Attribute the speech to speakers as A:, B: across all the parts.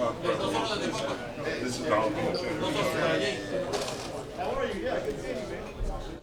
A: This is the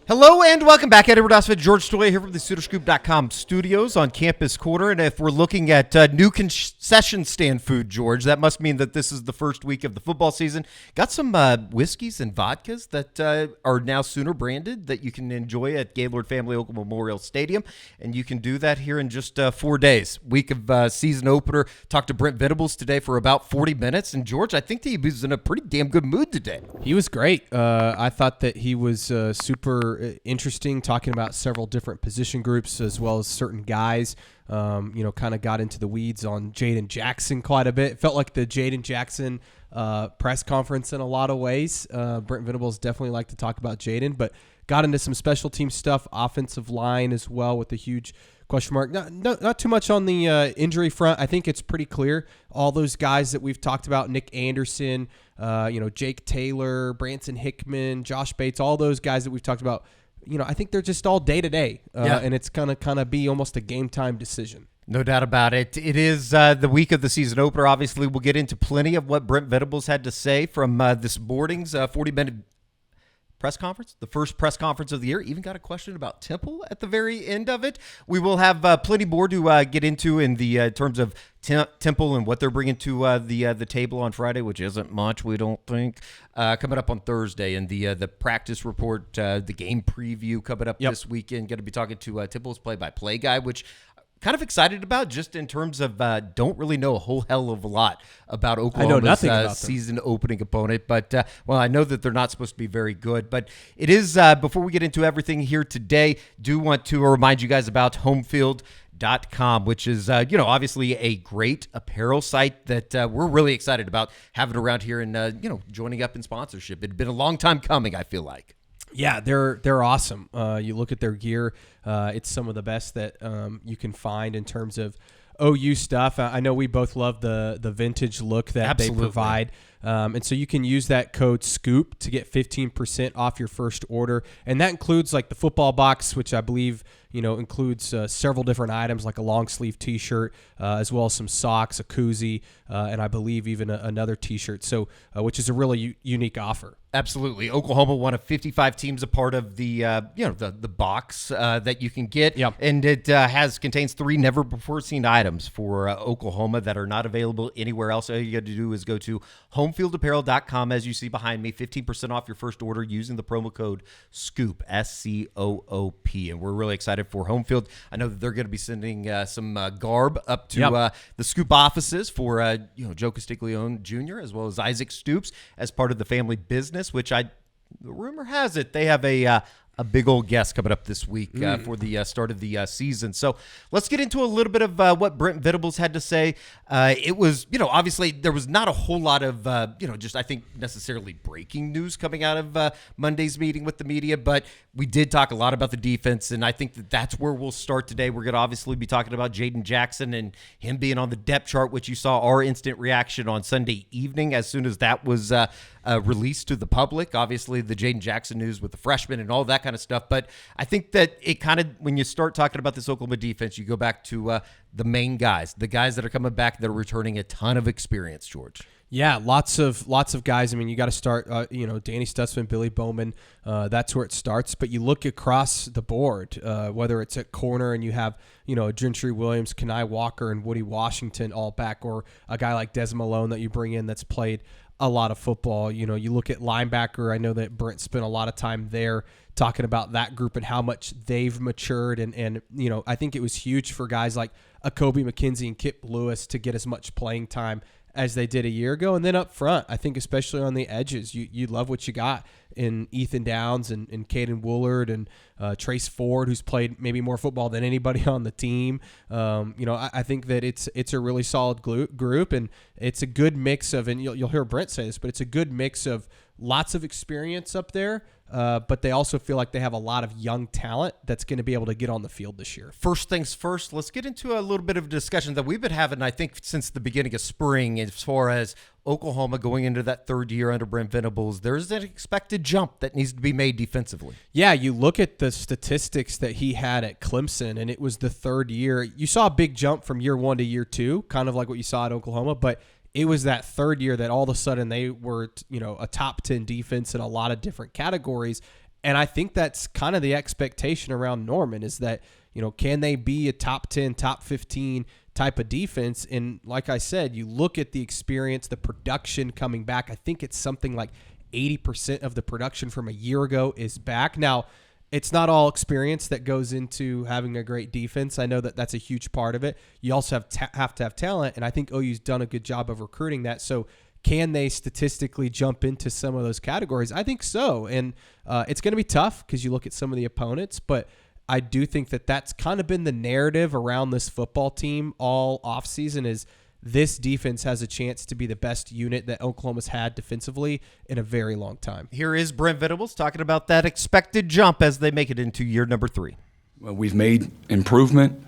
B: Hello and welcome back. Edward Osford, George Stoya here from the SoonerScoop.com studios on Campus Corner. And if we're looking at new concession stand food, George, that must mean that this is the first week of the football season. Got some whiskeys and vodkas that are now Sooner branded that you can enjoy at Gaylord Family Oakland Memorial Stadium. And you can do that here in just 4 days. Week of season opener. Talked to Brent Venables today for about 40 minutes. And George, I think that he was in a pretty damn good mood today.
C: He was great. I thought that he was super interesting, talking about several different position groups as well as certain guys. Kind of got into the weeds on Jayden Jackson quite a bit. It felt like the Jayden Jackson press conference in a lot of ways. Brent Venables definitely liked to talk about Jayden, but got into some special team stuff, offensive line as well with a huge question mark. Not too much on the injury front. I think it's pretty clear. All those guys that we've talked about, Nick Anderson, Jake Taylor, Branson Hickman, Josh Bates, all those guys that we've talked about, I think they're just all day-to-day, and it's going to kind of be almost a game-time decision.
B: No doubt about it. It is the week of the season opener. Obviously, we'll get into plenty of what Brent Venables had to say from this morning's 40-minute press conference, the first press conference of the year. Even got a question about Temple at the very end of it. We will have plenty more to get into in the terms of Temple and what they're bringing to the table on Friday, which isn't much, we don't think. Coming up on Thursday, and the practice report, the game preview coming up this weekend. Going to be talking to Temple's play-by-play guy, which kind of excited about, just in terms of don't really know a whole hell of a lot about Oklahoma's season opening opponent. But, I know that they're not supposed to be very good. But it is, before we get into everything here today, do want to remind you guys about Homefield.com, which is, obviously a great apparel site that we're really excited about having around here and, joining up in sponsorship. It had been a long time coming, I feel like.
C: Yeah, they're awesome. You look at their gear; it's some of the best that you can find in terms of OU stuff. I know we both love the vintage look that they provide, and so you can use that code SCOOP to get 15% off your first order, and that includes like the football box, which I believe includes several different items like a long sleeve T-shirt, as well as some socks, a koozie, and I believe even another T-shirt. So, which is a really unique offer.
B: Absolutely. Oklahoma, one of 55 teams, a part of the the box that you can get.
C: Yep.
B: And it contains 3 never-before-seen items for Oklahoma that are not available anywhere else. All you got to do is go to homefieldapparel.com, as you see behind me, 15% off your first order using the promo code SCOOP, SCOOP. And we're really excited for Homefield. I know that they're going to be sending some garb up to the Scoop offices for Joe Castiglione Jr. as well as Isaac Stoops as part of the family business, which the rumor has it they have a big old guest coming up this week for the start of the season. So let's get into a little bit of what Brent Venables had to say. It was, obviously there was not a whole lot of, just I think necessarily breaking news coming out of Monday's meeting with the media, but we did talk a lot about the defense, and I think that that's where we'll start today. We're going to obviously be talking about Jayden Jackson and him being on the depth chart, which you saw our instant reaction on Sunday evening as soon as that was released to the public. Obviously, the Jayden Jackson news with the freshman and all that kind of stuff. But I think that it kind of, when you start talking about this Oklahoma defense, you go back to the main guys, the guys that are coming back that are returning a ton of experience, George.
C: Yeah, lots of guys. I mean, you got to start, Danny Stutzman, Billy Bowman. That's where it starts. But you look across the board, whether it's at corner and you have, Gentry Williams, Kenai Walker, and Woody Washington all back, or a guy like Des Malone that you bring in that's played a lot of football. You look at linebacker. I know that Brent spent a lot of time there talking about that group and how much they've matured. And I think it was huge for guys like Kobe McKenzie and Kip Lewis to get as much playing time as they did a year ago. And then up front, I think especially on the edges, you love what you got in Ethan Downs and Caden Woolard and Trace Ford, who's played maybe more football than anybody on the team. I think that it's a really solid group, and it's a good mix of, and you'll hear Brent say this, but it's a good mix of lots of experience up there, but they also feel like they have a lot of young talent that's going to be able to get on the field this year.
B: First things first, let's get into a little bit of a discussion that we've been having, I think, since the beginning of spring, as far as Oklahoma going into that third year under Brent Venables. There's an expected jump that needs to be made defensively.
C: Yeah, you look at the statistics that he had at Clemson, and it was the third year. You saw a big jump from year 1 to year 2, kind of like what you saw at Oklahoma, but it was that third year that all of a sudden they were, a top 10 defense in a lot of different categories. And I think that's kind of the expectation around Norman is that, can they be a top 10, top 15 type of defense? And like I said, you look at the experience, the production coming back. I think it's something like 80% of the production from a year ago is back. Now, it's not all experience that goes into having a great defense. I know that that's a huge part of it. You also have to have talent, and I think OU's done a good job of recruiting that. So can they statistically jump into some of those categories? I think so, and it's going to be tough because you look at some of the opponents, but I do think that that's kind of been the narrative around this football team all offseason is this defense has a chance to be the best unit that Oklahoma's had defensively in a very long time.
B: Here is Brent Venables talking about that expected jump as they make it into year number 3.
D: Well, we've made improvement.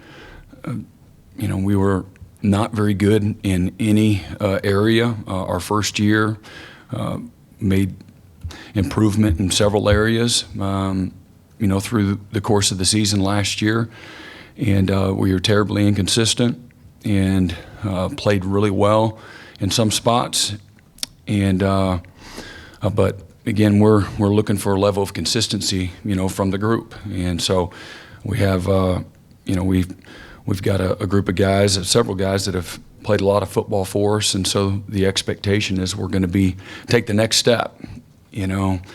D: We were not very good in any area. Our first year made improvement in several areas, through the course of the season last year. And we were terribly inconsistent and played really well in some spots. And but again, we're looking for a level of consistency, from the group. And so we have, we've got a group of guys, several guys that have played a lot of football for us. And so the expectation is we're going to take the next step, and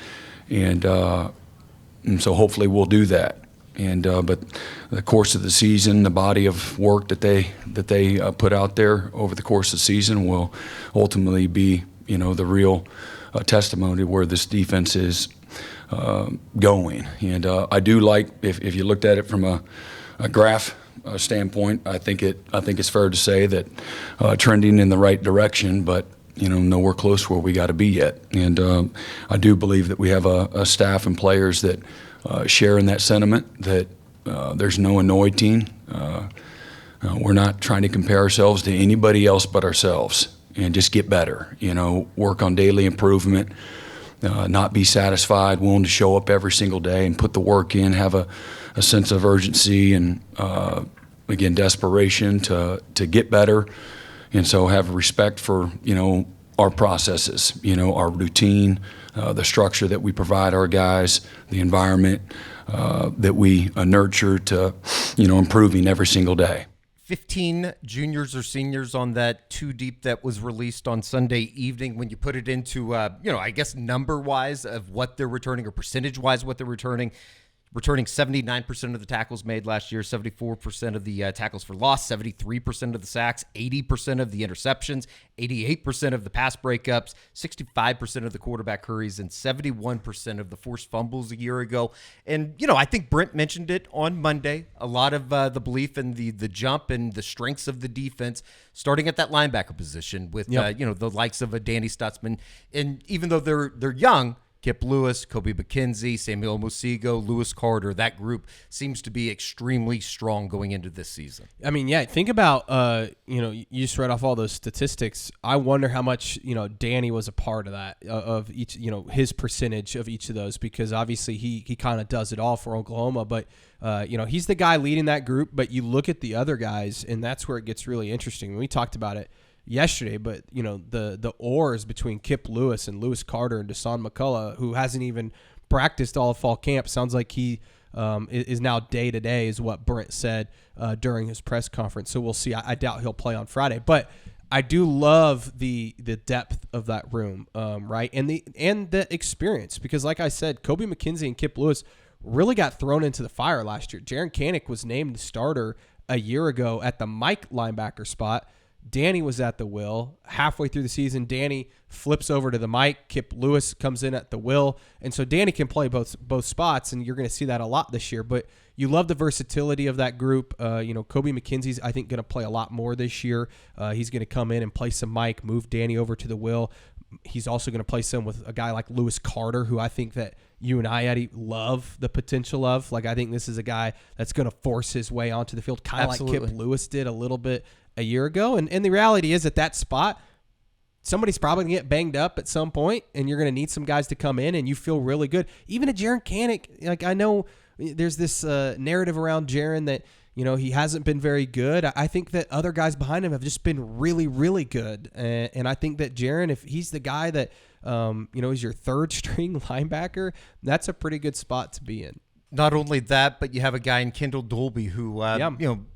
D: so hopefully we'll do that. And but the course of the season, the body of work that they put out there over the course of the season will ultimately be, the real testimony where this defense is going. And I do like if you looked at it from a graph standpoint, I think it's fair to say that trending in the right direction, but nowhere close where we got to be yet. And I do believe that we have a staff and players that share in that sentiment, that there's no anointing. We're not trying to compare ourselves to anybody else but ourselves and just get better, work on daily improvement, not be satisfied, willing to show up every single day and put the work in, have a sense of urgency and, again, desperation to get better. And so have respect for, our processes, our routine, the structure that we provide our guys, the environment that we nurture to, improving every single day.
B: 15 juniors or seniors on that 2 deep that was released on Sunday evening. When you put it into, I guess number-wise of what they're returning or percentage-wise what they're returning 79% of the tackles made last year, 74% of the tackles for loss, 73% of the sacks, 80% of the interceptions, 88% of the pass breakups, 65% of the quarterback hurries, and 71% of the forced fumbles a year ago. And, I think Brent mentioned it on Monday, a lot of the belief in the jump and the strengths of the defense, starting at that linebacker position with, the likes of a Danny Stutzman. And even though they're young, Kip Lewis, Kobe McKenzie, Samuel Musigo, Lewis Carter, that group seems to be extremely strong going into this season.
C: I mean, yeah, think about, you just read off all those statistics. I wonder how much, Danny was a part of that, of each, his percentage of each of those, because obviously he kind of does it all for Oklahoma, but, he's the guy leading that group, but you look at the other guys, and that's where it gets really interesting. We talked about it yesterday, but the oars between Kip Lewis and Lewis Carter and Deshaun McCullough, who hasn't even practiced all of fall camp, sounds like he is now day to day, is what Brent said during his press conference. So we'll see. I doubt he'll play on Friday, but I do love the depth of that room, right, and the experience, because like I said, Kobe McKenzie and Kip Lewis really got thrown into the fire last year. Jaren Kanak was named the starter a year ago at the Mike linebacker spot. Danny was at the will. Halfway through the season, Danny flips over to the Mike. Kip Lewis comes in at the will. And so Danny can play both spots, and you're going to see that a lot this year. But you love the versatility of that group. Kobe McKenzie's, I think, going to play a lot more this year. He's going to come in and play some Mike, move Danny over to the will. He's also going to play some with a guy like Lewis Carter, who I think that you and I, Eddie, love the potential of. Like, I think this is a guy that's going to force his way onto the field, kind of like Kip Lewis did a little bit a year ago. And the reality is, at that spot, somebody's probably going to get banged up at some point, and you're going to need some guys to come in, and you feel really good. Even a Jaren Kanak, like, I know there's this narrative around Jaren that, he hasn't been very good. I think that other guys behind him have just been really, really good. And I think that Jaren, if he's the guy that, he's your third string linebacker, that's a pretty good spot to be in.
B: Not only that, but you have a guy in Kendall Dolby who,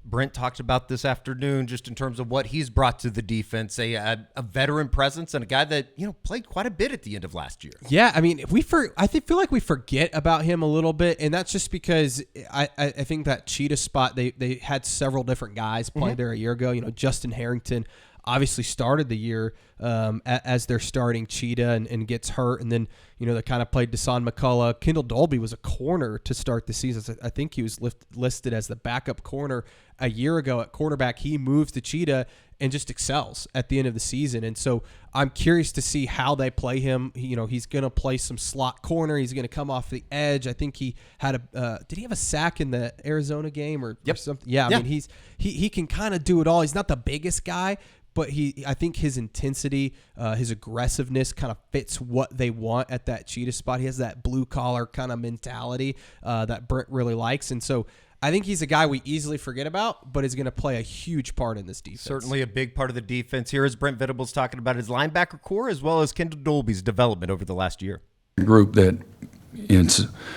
B: Brent talked about this afternoon just in terms of what he's brought to the defense, a veteran presence and a guy that, played quite a bit at the end of last year.
C: Yeah, I mean, I feel like we forget about him a little bit, and that's just because I think that Cheetah spot, they had several different guys play there a year ago. Justin Harrington obviously started the year as their starting Cheetah and gets hurt. And then, they kind of played Desan McCullough. Kendall Dolby was a corner to start the season. I think he was listed as the backup corner a year ago at cornerback. He moves to Cheetah and just excels at the end of the season. And so I'm curious to see how they play him. He's going to play some slot corner. He's going to come off the edge. I think he had did he have a sack in the Arizona game or something? Yeah. I mean, he can kind of do it all. He's not the biggest guy, but I think his intensity, his aggressiveness kind of fits what they want at that Cheetah spot. He has that blue collar kind of mentality that Brent really likes. And so I think he's a guy we easily forget about, but is going to play a huge part in this defense.
B: Certainly a big part of the defense here, as Brent Venables talking about his linebacker core as well as Kendall Dolby's development over the last year.
D: Group that,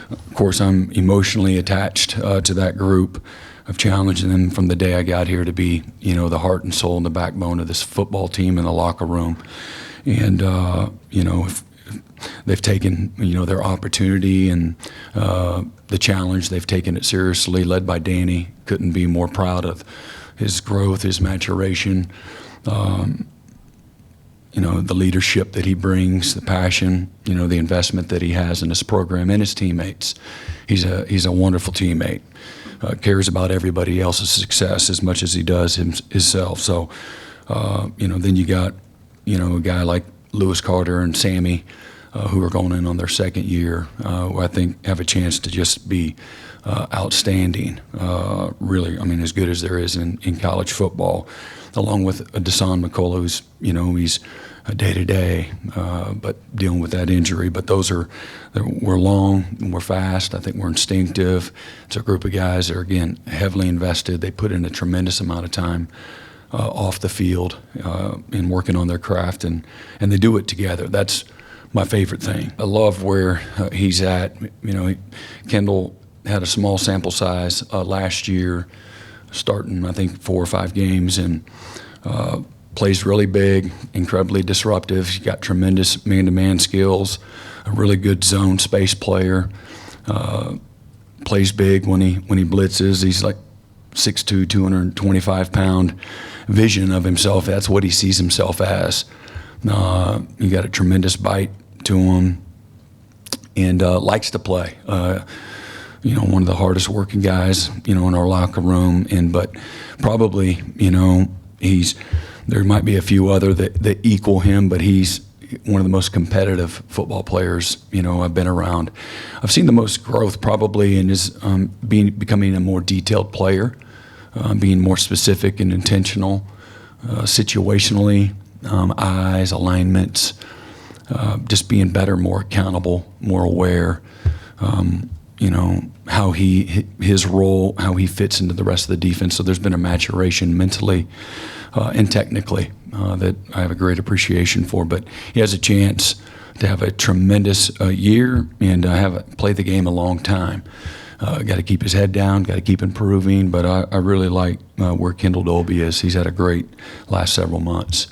D: of course, I'm emotionally attached to that group. I've challenged them from the day I got here to be, the heart and soul and the backbone of this football team in the locker room. And, if they've taken, their opportunity and the challenge, they've taken it seriously, led by Danny. Couldn't be more proud of his growth, his maturation, the leadership that he brings, the passion, the investment that he has in his program and his teammates. He's a wonderful teammate. Cares about everybody else's success as much as he does himself. So, then you got, a guy like Lewis Carter and Sammy, who are going in on their second year, who I think have a chance to just be outstanding. Really, as good as there is in college football, along with Desan McCullough, who's, he's a day-to-day, but dealing with that injury. But we're long, and we're fast. I think we're instinctive. It's a group of guys that are, again, heavily invested. They put in a tremendous amount of time off the field in working on their craft, and they do it together. That's my favorite thing. I love where he's at. Kendall had a small sample size last year, starting, I think, 4 or 5 games, and plays really big, incredibly disruptive. He's got tremendous man-to-man skills, a really good zone space player. Plays big when he blitzes. He's like 6'2", 225-pound vision of himself. That's what he sees himself as. He got a tremendous bite to him, and likes to play. One of the hardest working guys, in our locker room. But probably, there might be a few other that equal him, but he's one of the most competitive football players, I've been around. I've seen the most growth probably in his becoming a more detailed player, being more specific and intentional, situationally, eyes, alignments, just being better, more accountable, more aware. How his role, how he fits into the rest of the defense. So there's been a maturation mentally and technically that I have a great appreciation for. But he has a chance to have a tremendous year and play the game a long time. Got to keep his head down, got to keep improving. But I really like where Kendall Dolby is. He's had a great last several months.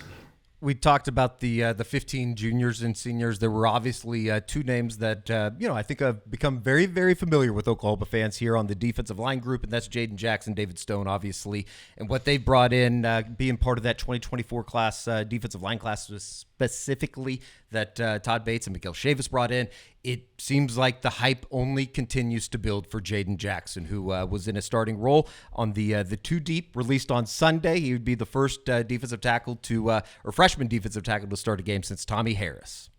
B: We talked about the 15 juniors and seniors. There were obviously 2 names that, I think have become very, very familiar with Oklahoma fans here on the defensive line group, and that's Jayden Jackson, David Stone, obviously, and what they brought in, being part of that 2024 class, defensive line class specifically that Todd Bates and Miguel Chavis brought in. It seems like the hype only continues to build for Jayden Jackson, who was in a starting role on the 2 deep released on Sunday. He would be the first defensive tackle or freshman defensive tackle to start a game since Tommy Harris.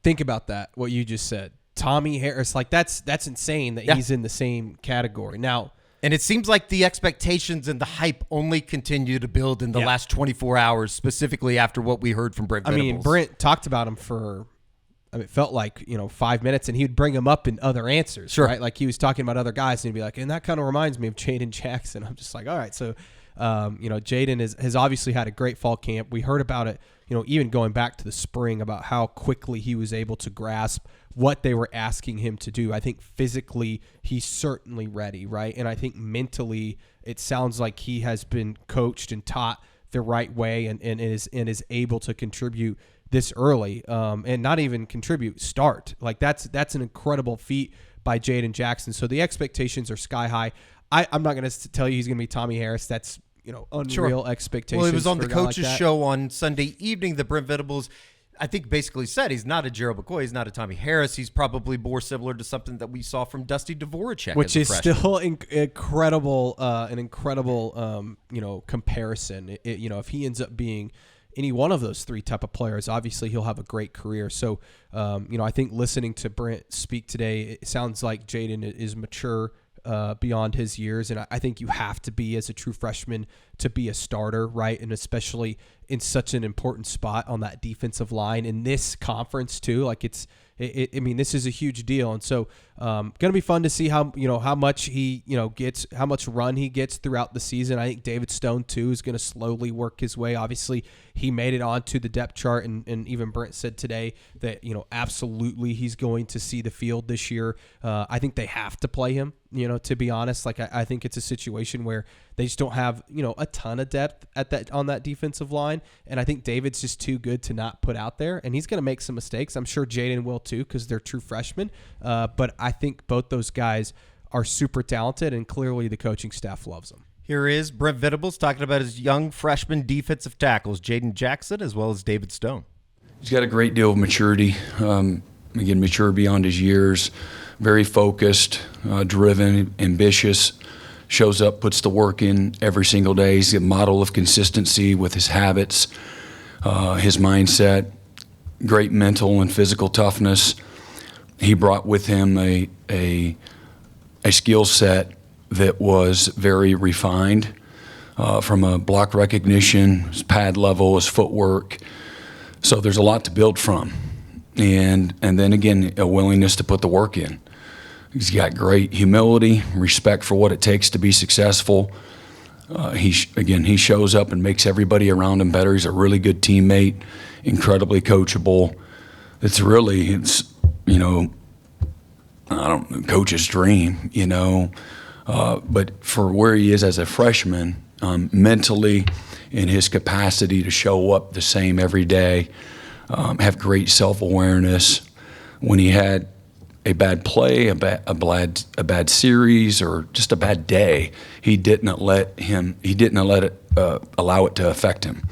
C: Think about that, what you just said. Tommy Harris, that's insane that he's in the same category. Now,
B: and it seems like the expectations and the hype only continue to build in the last 24 hours, specifically after what we heard from Brent Venables.
C: Brent talked about him for it felt like 5 minutes, and he would bring him up in other answers.
B: Sure.
C: Right, like he was talking about other guys, and he'd be like, and that kind of reminds me of Jayden Jackson. I'm just like, all right, so Jayden has obviously had a great fall camp. We heard about it, even going back to the spring, about how quickly he was able to grasp what they were asking him to do. I think physically he's certainly ready, right? And I think mentally it sounds like he has been coached and taught the right way and is able to contribute this early, and not even contribute, start. Like that's an incredible feat by Jayden Jackson. So the expectations are sky high. I'm not going to tell you he's going to be Tommy Harris. That's unreal expectations.
B: Well, it was on
C: for
B: the
C: a guy
B: coach's
C: like that.
B: show on Sunday evening that Brent Venables, I think, basically said he's not a Gerald McCoy, he's not a Tommy Harris. He's probably more similar to something that we saw from Dusty Dvorak,
C: which is
B: freshman.
C: still incredible, an incredible, comparison. If he ends up being any one of those three type of players, obviously he'll have a great career. So, I think listening to Brent speak today, it sounds like Jayden is mature beyond his years, and I think you have to be, as a true freshman, to be a starter, right? And especially in such an important spot on that defensive line in this conference too. Like I mean, this is a huge deal, and so going to be fun to see how much he gets, how much run he gets throughout the season. I think David Stone too is going to slowly work his way. Obviously, he made it onto the depth chart, and even Brent said today that absolutely he's going to see the field this year. I think they have to play him. To be honest, like I think it's a situation where they just don't have a ton of depth on that defensive line, and I think David's just too good to not put out there, and he's going to make some mistakes. I'm sure Jayden will too, because they're true freshmen. But I think both those guys are super talented, and clearly the coaching staff loves them.
B: Here is Brent Venables talking about his young freshman defensive tackles, Jayden Jackson as well as David Stone.
D: He's got a great deal of maturity, again, mature beyond his years, very focused, driven, ambitious, shows up, puts the work in every single day. He's a model of consistency with his habits, his mindset, great mental and physical toughness. He brought with him a skill set that was very refined, from a block recognition, his pad level, his footwork. So there's a lot to build from. And then again, a willingness to put the work in. He's got great humility, respect for what it takes to be successful. He shows up and makes everybody around him better. He's a really good teammate, incredibly coachable. It's coach's dream, but for where he is as a freshman, mentally, in his capacity to show up the same every day, have great self-awareness. When he had a bad play, a bad series, or just a bad day, he didn't let it allow it to affect him.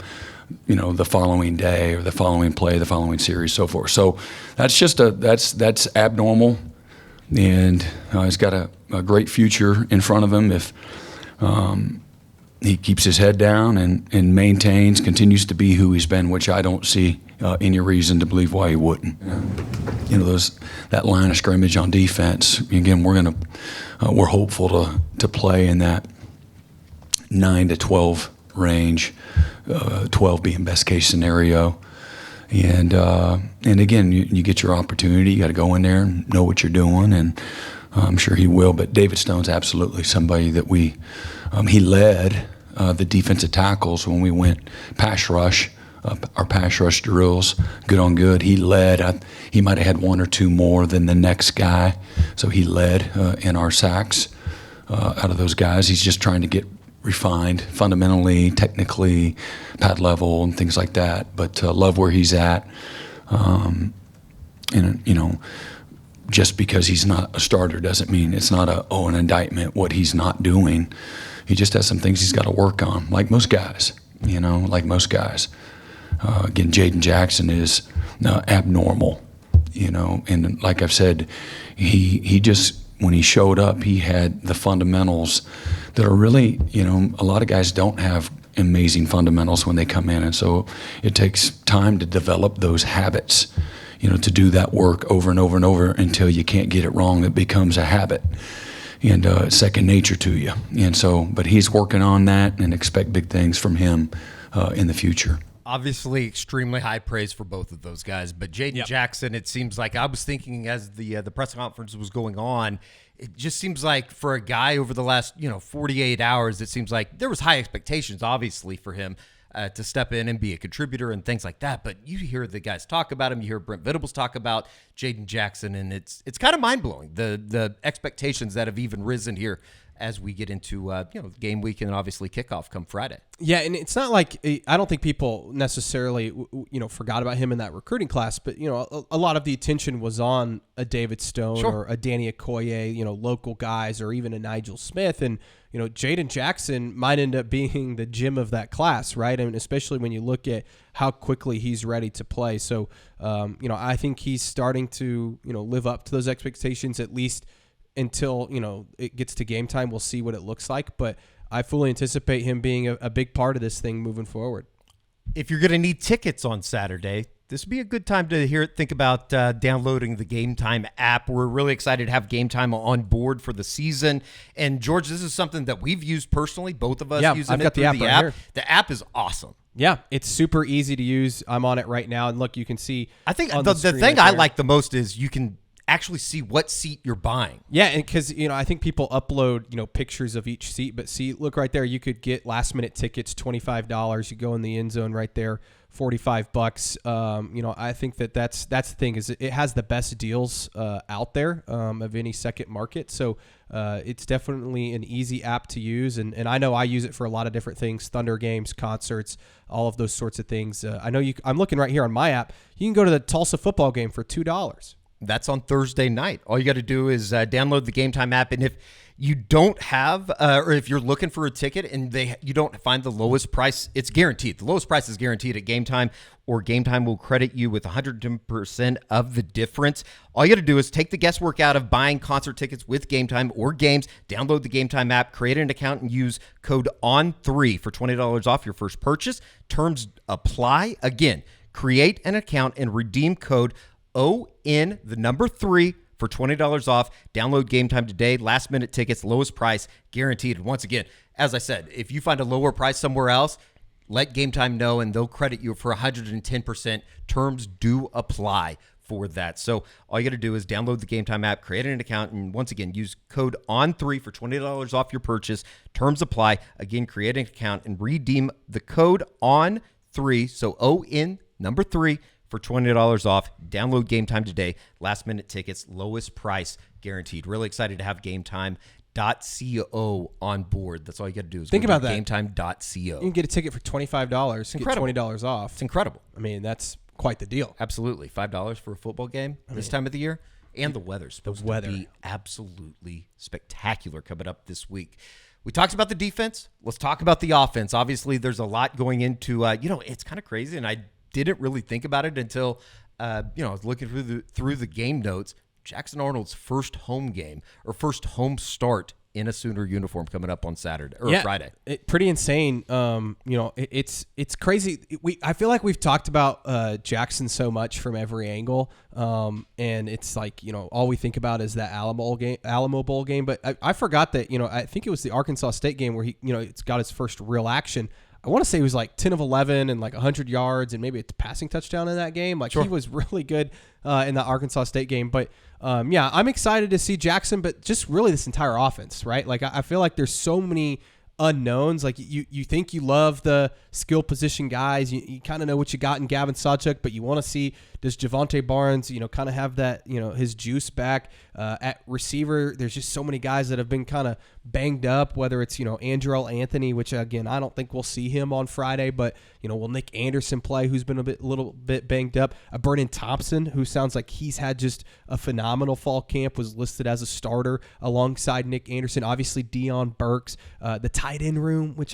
D: The following day or the following play, the following series, so forth. So that's abnormal, and he's got a great future in front of him if he keeps his head down and continues to be who he's been, which I don't see any reason to believe why he wouldn't. That line of scrimmage on defense. Again, we're hopeful to play in that 9 to 12 range, 12 being best case scenario. And again, you get your opportunity. You got to go in there and know what you're doing, and I'm sure he will. But David Stone's absolutely somebody that he led the defensive tackles when we went pass rush. Our pass rush drills, good on good. He led. He might have had one or two more than the next guy, so he led in our sacks out of those guys. He's just trying to get refined fundamentally, technically, pad level, and things like that. But love where he's at. Just because he's not a starter doesn't mean it's not an indictment what he's not doing. He just has some things he's got to work on, like most guys. Again, Jayden Jackson is abnormal, and like I've said, he just, when he showed up, he had the fundamentals that are really, a lot of guys don't have amazing fundamentals when they come in, and so it takes time to develop those habits, to do that work over and over and over until you can't get it wrong. It becomes a habit, and it's second nature to you. And so, but he's working on that, and expect big things from him in the future.
B: Obviously, extremely high praise for both of those guys. But Jayden Jackson, it seems like I was thinking as the press conference was going on, it just seems like for a guy over the last 48 hours, it seems like there was high expectations, obviously, for him to step in and be a contributor and things like that. But you hear the guys talk about him. You hear Brent Venables talk about Jayden Jackson, and it's kind of mind blowing the expectations that have even risen here as we get into game week and obviously kickoff come Friday.
C: Yeah, and it's not like I don't think people necessarily forgot about him in that recruiting class, but a lot of the attention was on a David Stone or a Danny Okoye, local guys, or even a Nigel Smith, and Jayden Jackson might end up being the gem of that class, right? I mean, especially when you look at how quickly he's ready to play. So, I think he's starting to live up to those expectations, at least until it gets to game time. We'll see what it looks like, but I fully anticipate him being a big part of this thing moving forward.
B: If you're going to need tickets on Saturday, this would be a good time to think about downloading the Game Time app. We're really excited to have Game Time on board for the season. And George, this is something that we've used personally, both of us using
C: I've got the app right here.
B: The app is awesome.
C: Yeah, it's super easy to use. I'm on it right now, and look, you can see.
B: I think the thing I like the most is you can actually see what seat you're buying.
C: Yeah, and because I think people upload pictures of each seat, but see, look right there, you could get last minute tickets, $25. You go in the end zone right there, $45. I think that's the thing, is it has the best deals out there of any second market. So it's definitely an easy app to use, and I know I use it for a lot of different things: Thunder games, concerts, all of those sorts of things. I know I'm looking right here on my app. You can go to the Tulsa football game for $2.
B: That's on Thursday night. All you got to do is download the Game Time app, and if you don't have, or if you're looking for a ticket and you don't find the lowest price, it's guaranteed. The lowest price is guaranteed at Game Time, or Game Time will credit you with 110% of the difference. All you got to do is take the guesswork out of buying concert tickets with Game Time or games. Download the Game Time app, create an account, and use code ON3 for $20 off your first purchase. Terms apply. Again, create an account and redeem code ON3 for $20 off. Download Game Time today. Last minute tickets, lowest price guaranteed. And once again, as I said, if you find a lower price somewhere else, let Game Time know and they'll credit you for 110%. Terms do apply for that. So all you got to do is download the Game Time app, create an account, and once again, use code ON3 for $20 off your purchase. Terms apply. Again, create an account and redeem the code ON3, so ON3, for $20 off. Download Game Time today. Last minute tickets, lowest price guaranteed. Really excited to have GameTime.co on board. That's all you got to do is
C: think about that.
B: GameTime.co.
C: You can get a ticket for $25. Get $20 off.
B: It's incredible.
C: I mean, that's quite the deal.
B: Absolutely. $5 for a football game this time of the year. And the weather's supposed to be absolutely spectacular coming up this week. We talked about the defense. Let's talk about the offense. Obviously, there's a lot going into, it's kind of crazy, and I didn't really think about it until I was looking through the game notes. Jackson Arnold's first home game or first home start in a Sooner uniform coming up on Saturday or Friday.
C: Pretty insane. It's crazy. I feel like we've talked about Jackson so much from every angle, and it's like all we think about is that Alamo Bowl game. But I forgot that I think it was the Arkansas State game where he it's got his first real action. I want to say he was like 10 of 11 and like 100 yards and maybe a passing touchdown in that game. Like He was really good in the Arkansas State game. But I'm excited to see Jackson, but just really this entire offense, right? Like I feel like there's so many unknowns. Like you think you love the skill position guys. You kind of know what you got in Gavin Sawchuk, but you want to see, does Javonte Barnes, kind of have that, his juice back at receiver. There's just so many guys that have been kind of banged up, whether it's, Andrell Anthony, which again, I don't think we'll see him on Friday, but will Nick Anderson play, who's been a little bit banged up? Brenan Thompson, who sounds like he's had just a phenomenal fall camp, was listed as a starter alongside Nick Anderson. Obviously Deion Burks, the tight end room, which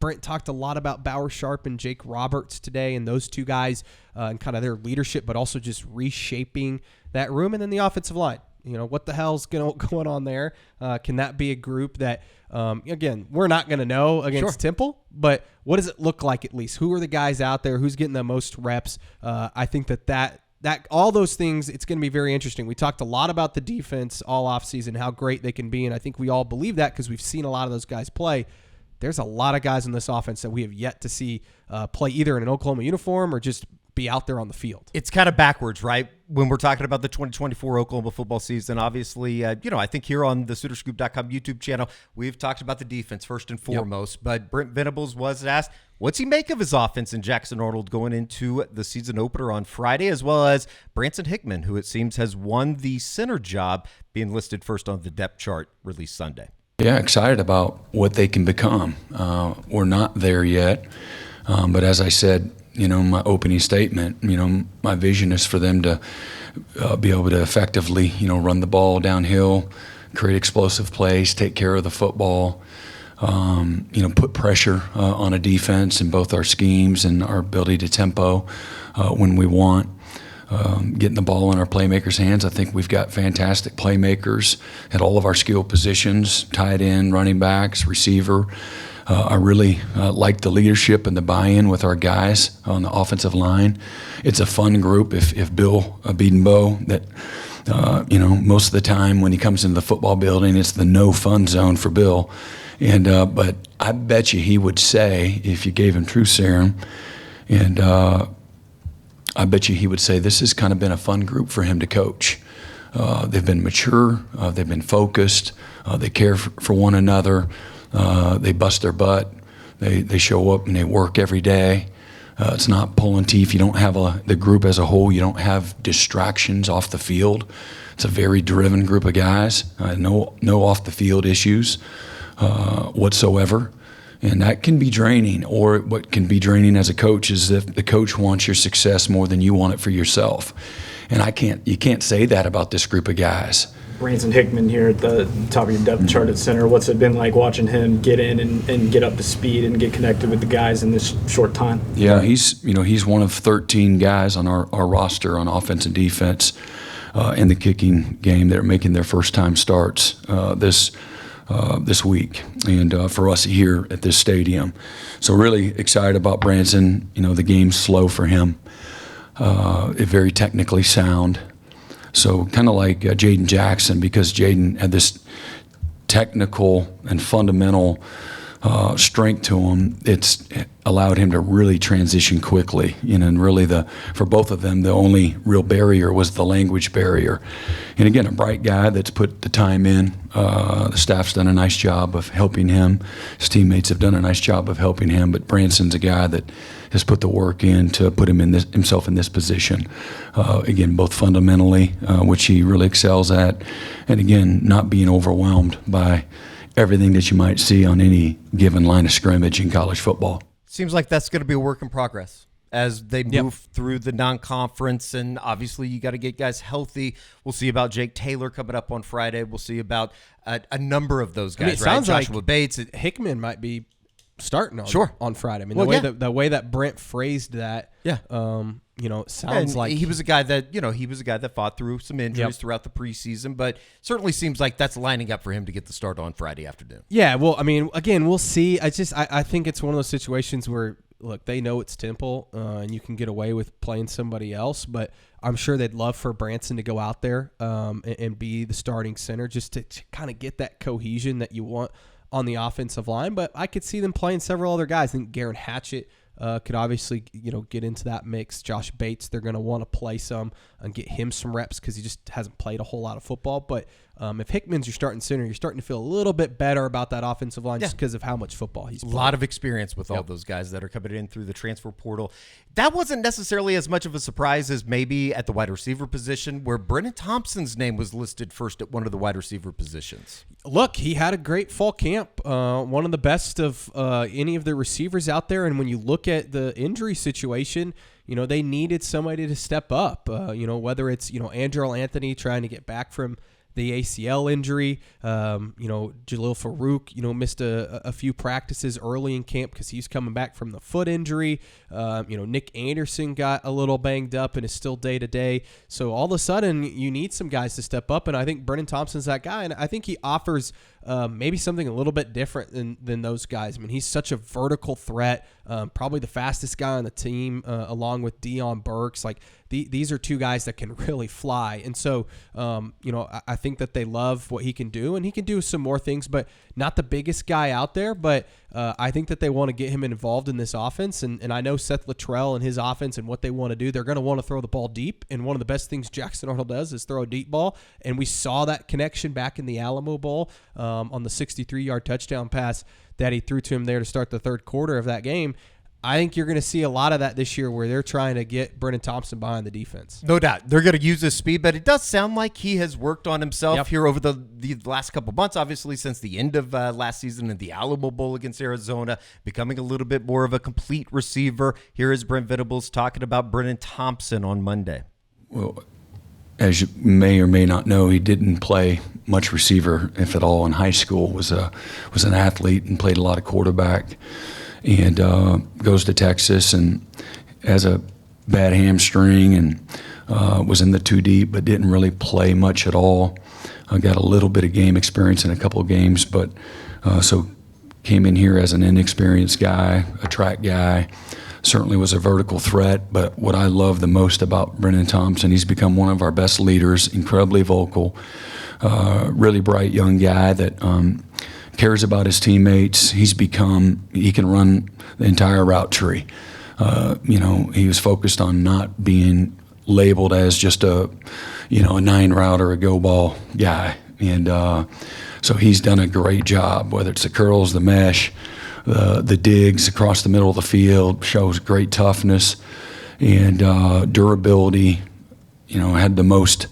C: Brent talked a lot about Bauer Sharp and Jake Roberts today, and those two guys and kind of their leadership, but also just reshaping that room. And then the offensive line, what the hell's going on there? Can that be a group that, again, we're not going to know against Temple, but what does it look like at least? Who are the guys out there? Who's getting the most reps? I think that all those things, it's going to be very interesting. We talked a lot about the defense all offseason, how great they can be, and I think we all believe that because we've seen a lot of those guys play. there's a lot of guys in this offense that we have yet to see play either in an Oklahoma uniform or just be out there on the field.
B: It's kind of backwards, right? When we're talking about the 2024 Oklahoma football season, obviously, I think here on the SoonerScoop.com YouTube channel, we've talked about the defense first and foremost, but Brent Venables was asked, what's he make of his offense in Jackson Arnold going into the season opener on Friday, as well as Branson Hickman, who it seems has won the center job, being listed first on the depth chart released Sunday.
D: Yeah, excited about what they can become. We're not there yet, but as I said, my opening statement, my vision is for them to be able to effectively, run the ball downhill, create explosive plays, take care of the football, put pressure on a defense in both our schemes and our ability to tempo when we want. Getting the ball in our playmakers' hands. I think we've got fantastic playmakers at all of our skill positions, tight end, running backs, receiver. I really like the leadership and the buy-in with our guys on the offensive line. It's a fun group. If Bill Beadenbow, that most of the time when he comes into the football building, it's the no fun zone for Bill. And but I bet you he would say, if you gave him truth serum, and I bet you he would say this has kind of been a fun group for him to coach. They've been mature. They've been focused. They care for one another. They bust their butt. They show up and they work every day. It's not pulling teeth. You don't have the group as a whole. You don't have distractions off the field. It's a very driven group of guys. No off the field issues whatsoever. And that can be draining, or what can be draining as a coach is if the coach wants your success more than you want it for yourself. And you can't say that about this group of guys.
E: Branson Hickman here at the top of your depth chart at center. What's it been like watching him get in and get up to speed and get connected with the guys in this short time?
D: Yeah, he's one of 13 guys on our roster on offense and defense in the kicking game that are making their first time starts this week, and for us here at this stadium. So really excited about Branson. The game's slow for him. Very technically sound. So kind of like Jayden Jackson, because Jayden had this technical and fundamental strength to him. It's allowed him to really transition quickly. And really for both of them, the only real barrier was the language barrier. And again, a bright guy that's put the time in. The staff's done a nice job of helping him. His teammates have done a nice job of helping him. But Branson's a guy that has put the work in to put himself in this position. Again, both fundamentally, which he really excels at, and again, not being overwhelmed by everything that you might see on any given line of scrimmage in college football.
B: Seems like that's going to be a work in progress as they move through the non-conference, and obviously you got to get guys healthy. We'll see about Jake Taylor coming up on Friday. We'll see about a number of those guys.
C: It sounds
B: Joshua
C: like
B: Bates.
C: Hickman might be starting on Friday. I mean, the way that Brent phrased that, it sounds like
B: he was a guy that fought through some injuries throughout the preseason, but certainly seems like that's lining up for him to get the start on Friday afternoon.
C: Yeah, well, I mean, again, we'll see. I think it's one of those situations where, look, they know it's Temple, and you can get away with playing somebody else, but I'm sure they'd love for Branson to go out there and be the starting center just to kind of get that cohesion that you want on the offensive line. But I could see them playing several other guys. I think Garen Hatchett could obviously get into that mix. Josh Bates, they're going to want to play some and get him some reps because he just hasn't played a whole lot of football. But if Hickman's your starting center, you're starting to feel a little bit better about that offensive line just because of how much football he's played.
B: A lot of experience with all those guys that are coming in through the transfer portal. That wasn't necessarily as much of a surprise as maybe at the wide receiver position, where Brenan Thompson's name was listed first at one of the wide receiver positions.
C: Look, he had a great fall camp, one of the best of any of the receivers out there. And when you look at the injury situation, they needed somebody to step up, whether it's, Andrew Anthony trying to get back from the ACL injury, Jalil Farouk, missed a few practices early in camp because he's coming back from the foot injury. Nick Anderson got a little banged up and is still day-to-day. So all of a sudden, you need some guys to step up, and I think Brenan Thompson's that guy, and I think he offers maybe something a little bit different than those guys. I mean, he's such a vertical threat, probably the fastest guy on the team, along with Deion Burks. Like these are two guys that can really fly. And so, I think that they love what he can do, and he can do some more things, but not the biggest guy out there. But I think that they want to get him involved in this offense. And I know Seth Luttrell and his offense and what they want to do. They're going to want to throw the ball deep. And one of the best things Jackson Arnold does is throw a deep ball. And we saw that connection back in the Alamo Bowl on the 63-yard touchdown pass that he threw to him there to start the third quarter of that game. I think you're going to see a lot of that this year where they're trying to get Brenan Thompson behind the defense.
B: No doubt. They're going to use his speed, but it does sound like he has worked on himself here over the last couple months, obviously since the end of last season in the Alamo Bowl against Arizona, becoming a little bit more of a complete receiver. Here is Brent Venables talking about Brenan Thompson on Monday.
D: Well, as you may or may not know, he didn't play much receiver, if at all, in high school. Was an athlete and played a lot of quarterback. And goes to Texas and has a bad hamstring and was in the 2 deep, but didn't really play much at all. Got a little bit of game experience in a couple of games, but so came in here as an inexperienced guy, a track guy. Certainly was a vertical threat, but what I love the most about Brenan Thompson, he's become one of our best leaders, incredibly vocal, really bright young guy that cares about his teammates. He can run the entire route tree. He was focused on not being labeled as just a 9 route or a go ball guy. And so he's done a great job, whether it's the curls, the mesh, the digs across the middle of the field, shows great toughness and durability. Had the most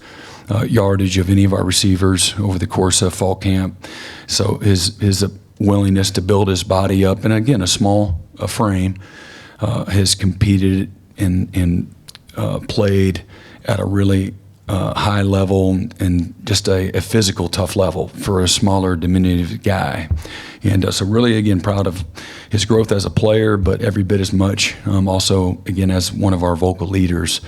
D: yardage of any of our receivers over the course of fall camp. So his willingness to build his body up, and again, a small frame, has competed and played at a really high level and just a physical tough level for a smaller, diminutive guy. And so really, again, proud of his growth as a player, but every bit as much also, again, as one of our vocal leaders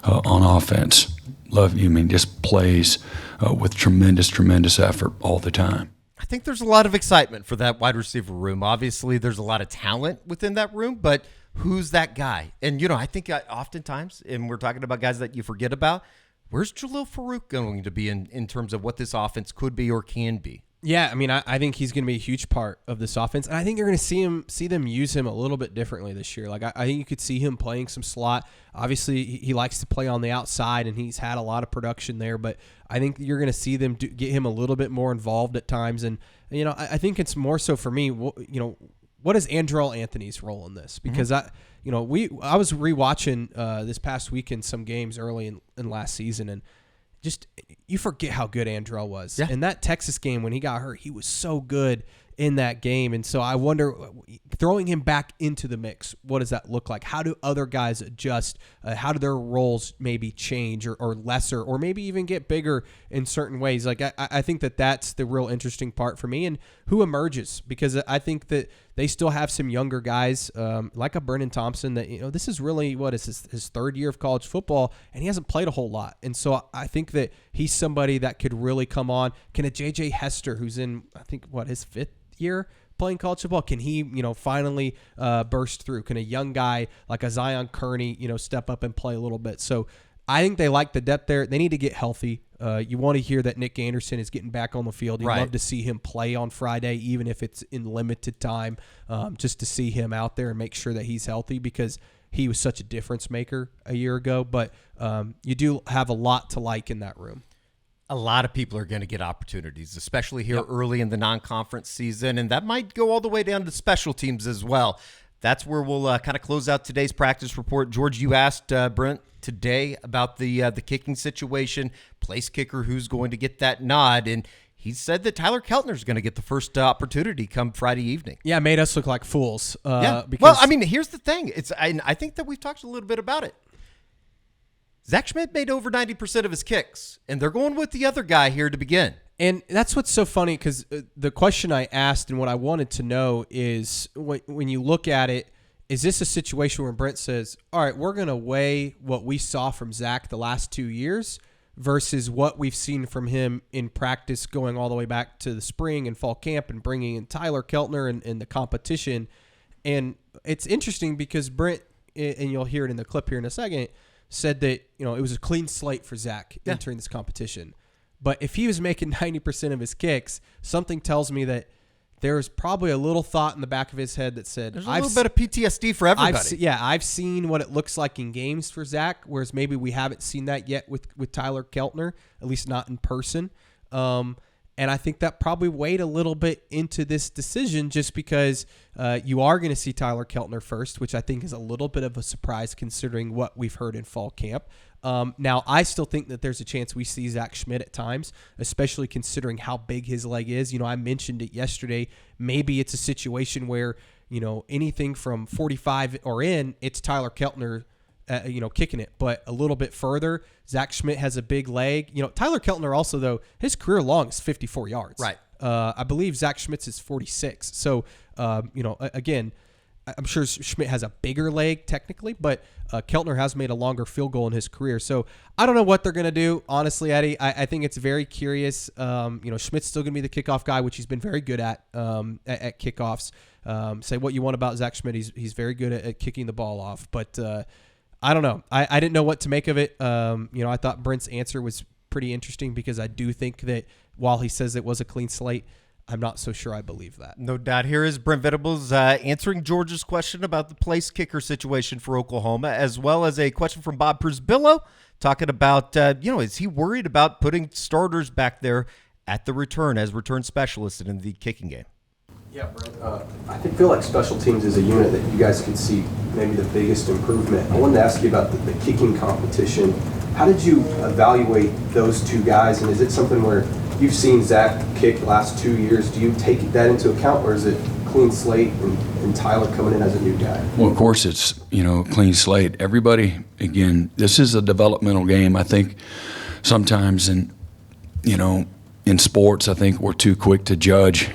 D: on offense. Just plays with tremendous effort all the time.
B: I think there's a lot of excitement for that wide receiver room. Obviously, there's a lot of talent within that room, but who's that guy? And, I think oftentimes, and we're talking about guys that you forget about, where's Jalil Farouk going to be in terms of what this offense could be or can be?
C: Yeah, I think he's going to be a huge part of this offense, and I think you're going to see them use him a little bit differently this year. Like I think you could see him playing some slot. Obviously, he likes to play on the outside, and he's had a lot of production there. But I think you're going to see them get him a little bit more involved at times. And I think it's more so for me. What is Andrell Anthony's role in this? Because I was rewatching this past weekend some games early in last season, and just you forget how good Andrell was.
B: Yeah.
C: In that Texas game when he got hurt, he was so good in that game. And so I wonder, throwing him back into the mix, what does that look like? How do other guys adjust? How do their roles maybe change or lesser or maybe even get bigger in certain ways? Like I think that's the real interesting part for me, and who emerges, because I think that they still have some younger guys like a Brenan Thompson that, this is really his third year of college football, and he hasn't played a whole lot. And so I think that he's somebody that could really come on. Can a J.J. Hester, who's in, I think, his 5th year playing college football, can he, finally burst through? Can a young guy like a Zion Kearney, step up and play a little bit? So I think they like the depth there. They need to get healthy. You want to hear that Nick Anderson is getting back on the field. You'd love to see him play on Friday, even if it's in limited time, just to see him out there and make sure that he's healthy, because he was such a difference maker a year ago. But you do have a lot to like in that room.
B: A lot of people are going to get opportunities, especially here early in the non-conference season, and that might go all the way down to special teams as well. That's where we'll kind of close out today's practice report. George, you asked Brent today about the kicking situation, place kicker who's going to get that nod, and he said that Tyler Keltner's going to get the first opportunity come Friday evening.
C: Yeah, made us look like fools.
B: Because, here's the thing. I think that we've talked a little bit about it. Zach Schmidt made over 90% of his kicks, and they're going with the other guy here to begin.
C: And that's what's so funny, because the question I asked and what I wanted to know is, when you look at it, is this a situation where Brent says, all right, we're going to weigh what we saw from Zach the last 2 years versus what we've seen from him in practice going all the way back to the spring and fall camp and bringing in Tyler Keltner and the competition. And it's interesting because Brent, and you'll hear it in the clip here in a second, said that, it was a clean slate for Zach entering this competition. But if he was making 90% of his kicks, something tells me that there's probably a little thought in the back of his head that said,
B: There's a little bit of PTSD for everybody.
C: I've seen what it looks like in games for Zach, whereas maybe we haven't seen that yet with Tyler Keltner, at least not in person. And I think that probably weighed a little bit into this decision just because you are going to see Tyler Keltner first, which I think is a little bit of a surprise considering what we've heard in fall camp. Now, I still think that there's a chance we see Zach Schmidt at times, especially considering how big his leg is. I mentioned it yesterday. Maybe it's a situation where, anything from 45 or in, it's Tyler Keltner, kicking it. But a little bit further, Zach Schmidt has a big leg. Tyler Keltner also, though, his career long is 54 yards.
B: Right.
C: I believe Zach Schmidt's is 46. So, again, I'm sure Schmidt has a bigger leg technically, but Keltner has made a longer field goal in his career. So I don't know what they're going to do. Honestly, Eddie, I think it's very curious. Schmidt's still going to be the kickoff guy, which he's been very good at kickoffs. Say what you want about Zach Schmidt. He's very good at kicking the ball off, but I don't know. I didn't know what to make of it. I thought Brent's answer was pretty interesting because I do think that while he says it was a clean slate, I'm not so sure I believe that.
B: No doubt. Here is Brent Venables answering George's question about the place kicker situation for Oklahoma, as well as a question from Bob Przbillo talking about, is he worried about putting starters back there at the return as return specialists in the kicking game?
F: Yeah, Brent, I feel like special teams is a unit that you guys could see maybe the biggest improvement. I wanted to ask you about the kicking competition. How did you evaluate those two guys, and is it something where you've seen Zach kick the last 2 years? Do you take that into account, or is it clean slate and Tyler coming in as a new guy?
D: Well, of course it's, clean slate. Everybody, again, this is a developmental game. I think sometimes in sports, I think we're too quick to judge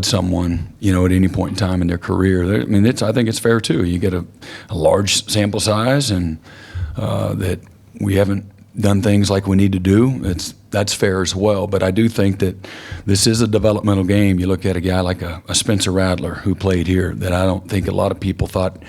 D: someone, at any point in time in their career. I think it's fair too. You get a large sample size and that we haven't done things like we need to do. That's fair as well. But I do think that this is a developmental game. You look at a guy like a Spencer Rattler who played here that I don't think a lot of people thought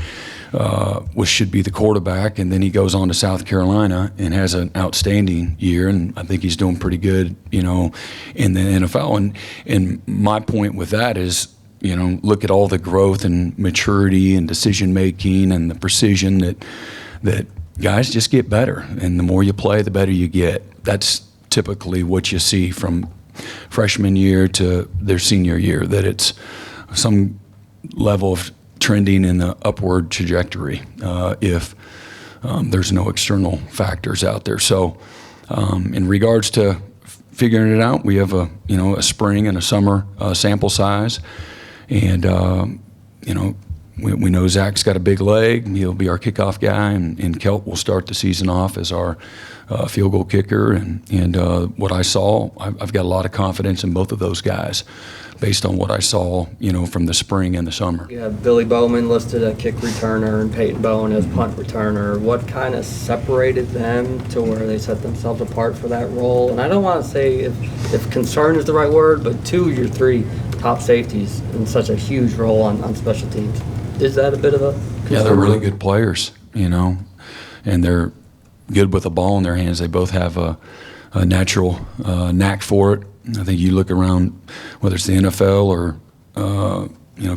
D: should be the quarterback, and then he goes on to South Carolina and has an outstanding year, and I think he's doing pretty good, in the NFL. And my point with that is, look at all the growth and maturity and decision making and the precision that guys just get better, and the more you play, the better you get. That's typically what you see from freshman year to their senior year, that it's some level of trending in the upward trajectory if there's no external factors out there. So in regards to figuring it out, we have a spring and a summer sample size, and we know Zach's got a big leg. He'll be our kickoff guy, and Kelt will start the season off as our field goal kicker. And what I saw, I've got a lot of confidence in both of those guys based on what I saw, from the spring and the summer.
G: You have Billy Bowman listed as kick returner and Peyton Bowen as punt returner. What kind of separated them to where they set themselves apart for that role? And I don't want to say if concern is the right word, but 2 of your 3 top safeties in such a huge role on special teams. Is that a bit of a concern?
D: Yeah, they're really good players, and they're good with the ball in their hands. They both have a natural knack for it. I think you look around, whether it's the NFL or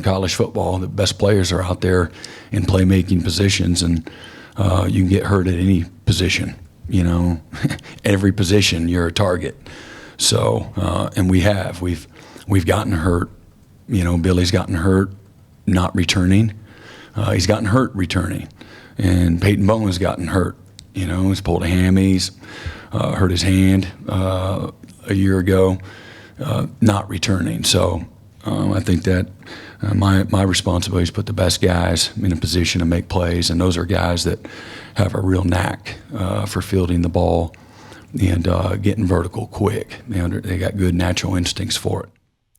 D: college football, the best players are out there in playmaking positions, and you can get hurt at any position. Every position you're a target. So, and we've gotten hurt. Billy's gotten hurt not returning. He's gotten hurt returning, and Peyton Bowen's gotten hurt. He's pulled a hammy. He's hurt his hand a year ago, not returning. So I think that my responsibility is to put the best guys in a position to make plays, and those are guys that have a real knack for fielding the ball and getting vertical quick. They got good natural instincts for it.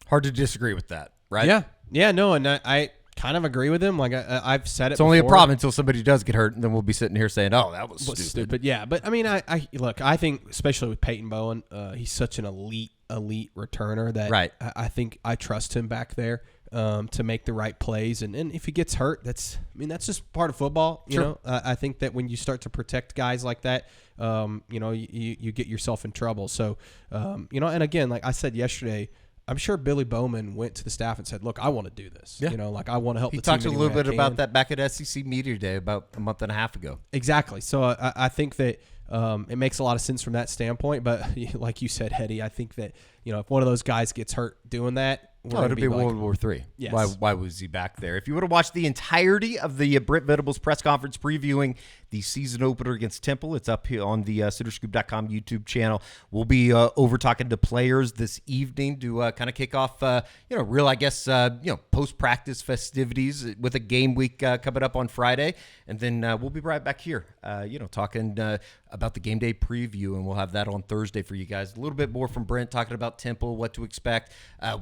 B: Hard to disagree with that, right?
C: Yeah, no, and I kind of agree with him. Like I've said it.
B: It's only a
C: before.
B: problem until somebody does get hurt, and then we'll be sitting here saying, "Oh, that was stupid."
C: Yeah, but I mean, I look. I think especially with Peyton Bowen, he's such an elite returner that
B: Right.
C: I think I trust him back there to make the right plays. And if he gets hurt, that's just part of football. You know, I think that when you start to protect guys like that, you get yourself in trouble. So, and again, like I said yesterday, I'm sure Billy Bowman went to the staff and said, "Look, I want to do this.
B: Yeah.
C: Like I want to help."
B: He
C: the team
B: talked a
C: any
B: little
C: way I
B: bit about
C: can."
B: that back at SEC Media Day about a month and a half ago.
C: Exactly. So I think that it makes a lot of sense from that standpoint. But like you said, Hetty, I think that if one of those guys gets hurt doing that,
B: It'll be World War III.
C: Yes.
B: Why was he back there? If you want to watch the entirety of the Brent Venables press conference previewing the season opener against Temple, it's up here on the SoonerScoop.com YouTube channel. We'll be over talking to players this evening to kind of kick off, post-practice festivities with a game week coming up on Friday. And then we'll be right back here, talking about the game day preview, and we'll have that on Thursday for you guys. A little bit more from Brent talking about Temple, what to expect.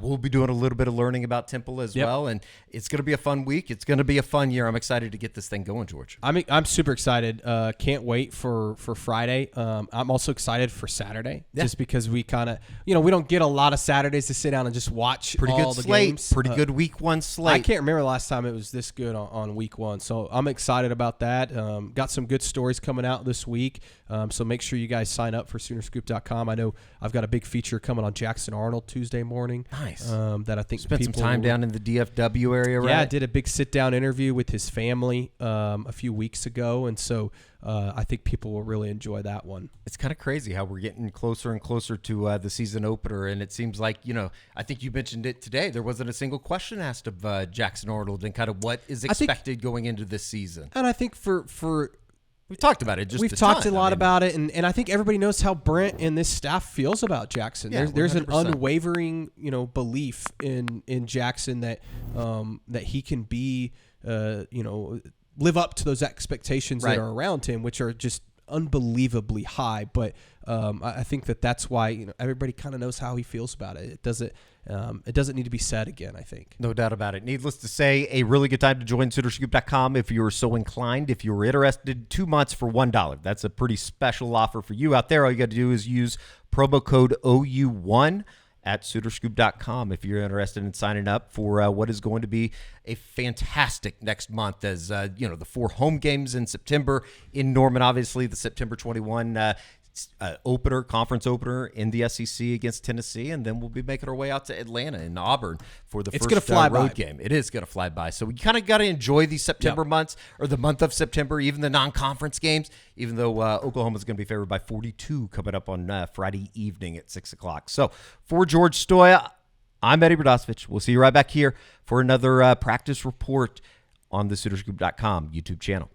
B: We'll be doing a little bit of learning about Temple as well, and it's going to be a fun week. It's going to be a fun year. I'm excited to get this thing going, George.
C: I'm super excited. Can't wait for Friday. I'm also excited for Saturday, just because we kind of, we don't get a lot of Saturdays to sit down and just watch
B: Pretty
C: all
B: good
C: the
B: slate.
C: games.
B: Pretty good week one slate.
C: I can't remember the last time it was this good on week one, so I'm excited about that. Got some good stories coming out this week, so make sure you guys sign up for SoonerScoop.com. I know I've got a big feature coming on Jackson Arnold Tuesday morning.
B: Nice.
C: That I think
B: Spent some time down in the DFW area, right?
C: Yeah, I did a big sit-down interview with his family a few weeks ago, and so I think people will really enjoy that one.
B: It's kind of crazy how we're getting closer and closer to the season opener, and it seems like, I think you mentioned it today, there wasn't a single question asked of Jackson Arnold and kind of what is expected going into this season.
C: And I think for
B: we've talked about it.
C: We've talked a lot about it, and I think everybody knows how Brent and this staff feels about Jackson.
B: Yeah,
C: there's an
B: 100%.
C: unwavering, belief in Jackson that he can be, live up to those expectations that are around him, which are just unbelievably high. But I think that's why everybody kind of knows how he feels about it. It doesn't need to be said again, I think.
B: No doubt about it. Needless to say, a really good time to join SoonerScoop.com if you're so inclined. If you're interested, 2 months for $1. That's a pretty special offer for you out there. All you got to do is use promo code OU1 at SoonerScoop.com if you're interested in signing up for what is going to be a fantastic next month as, the 4 home games in September in Norman, obviously the September 21 conference opener in the SEC against Tennessee, and then we'll be making our way out to Atlanta and Auburn for the first road game. It is going to fly by. So we kind of got to enjoy these September months, or the month of September, even the non-conference games, even though Oklahoma's going to be favored by 42 coming up on Friday evening at 6 o'clock. So for George Stoya, I'm Eddie Brodosevich. We'll see you right back here for another practice report on the SoonerScoop.com YouTube channel.